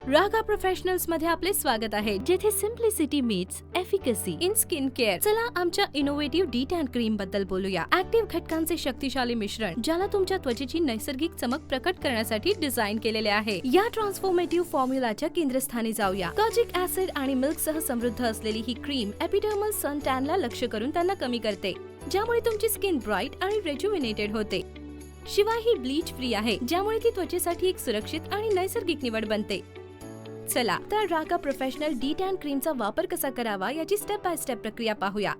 रागा professionals मध्ये आपले स्वागत आहे, जेथे simplicity meats efficacy in skin care. चला आमच्या इनोव्हेटिव्ह डी-टॅन क्रीम बद्दल बोलूया. ऍक्टिव्ह घटकांचे शक्तिशाली मिश्रण, ज्याला तुमच्या त्वचेची नैसर्गिक चमक प्रकट करण्यासाठी डिझाईन केलेले आहे. या ट्रान्सफॉर्मेटिव्ह फॉर्म्युलाच्या केंद्रस्थानी जाऊया. कॉजिक ऍसिड आणि मिल्क सह समृद्ध असलेली ही क्रीम एपिडर्मल सन टॅनला लक्ष्य करून त्यांना कमी करते, ज्यामुळे तुमची स्किन ब्राईट आणि रेज्युविनेटेड होते. शिवाय ही ब्लीच फ्री आहे, ज्यामुळे ती त्वचेसाठी एक सुरक्षित आणि नैसर्गिक निवड बनते. चला तर रागा प्रोफेशनल डी-टॅन क्रीमचा वापर कसा करावा याची स्टेप बाय स्टेप प्रक्रिया पाहूया.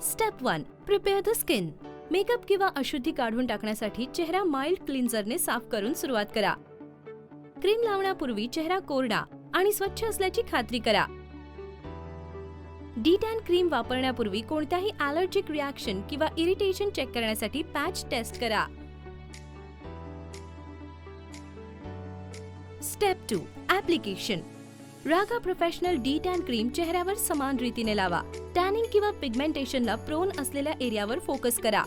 Step 1. Prepare the skin. Makeup किंवा अशुद्धी काढून टाकण्यासाठी चेहरा माइल्ड क्लिन्झरने साफ करून सुरुवात करा. क्रीम लावण्यापूर्वी चेहरा कोरडा आणि स्वच्छ असल्याची खात्री करा. डी-टॅन क्रीम वापरण्यापूर्वी कोणत्याही ॲलर्जिक रिॲक्शन किंवा इरिटेशन चेक करण्यासाठी पॅच टेस्ट करा. स्टेप 2. ऍप्लिकेशन. रागा प्रोफेशनल डी-टॅन क्रीम चेहऱ्यावर समान रीतीने लावा. टॅनिंग किंवा पिगमेंटेशनला प्रोन असलेल्या एरियावर फोकस करा.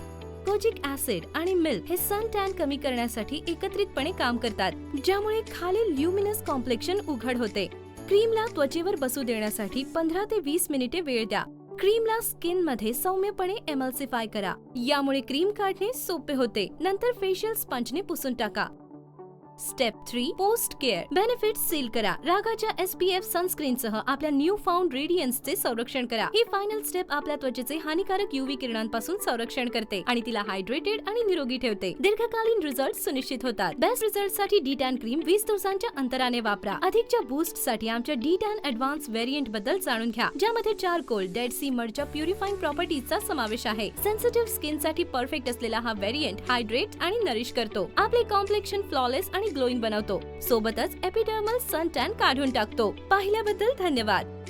कोजिक ऍसिड आणि मिल्क हे सन टॅन कमी करण्यासाठी एकत्रितपणे काम करतात, ज्यामुळे खालील ल्युमिनस कॉम्प्लेक्शन उघड होते. क्रीमला त्वचेवर बसू देण्यासाठी 15 ते 20 मिनिटे वेळ द्या. क्रीमला स्किन मध्ये सौम्यपणे एमल्सिफाय करा. यामुळे क्रीम काढणे सोपे होते. नंतर फेशियल स्पंजने पुसून टाका. Step 3. Post care. Benefits seal करा. रागाच्या SPF सनस्क्रीनसह आपल्या न्यू फाउंड रेडियन्सचे संरक्षण करा. ही फायनल स्टेप आपल्या त्वचेचे हानिकारक UV किरणांपासून संरक्षण करते आणि तिला हायड्रेटेड आणि निरोगी ठेवते. दीर्घकालीन रिझल्ट सुनिश्चित होतात. बेस्ट रिझल्टसाठी डी-टॅन क्रीम 20 दिवसांच्या अंतराने वापरा. अधिकच्या बूस्टसाठी आमच्या डी-टॅन ॲडव्हान्स व्हेरियंट बद्दल जाणून घ्या, ज्यामध्ये चारकोल, डेड सी मडच्या प्युरिफाईंग प्रॉपर्टीजचा समावेश आहे. सेन्सिटिव्ह स्किनसाठी परफेक्ट असलेला हा व्हेरियंट हायड्रेट आणि नरिश करतो, आपले कॉम्प्लेक्शन फ्लॉलेस आणि ग्लोईंग बनवतो. सोबतच एपिडर्मल सन टॅन काढून टाकतो. पाहिल्याबद्दल धन्यवाद.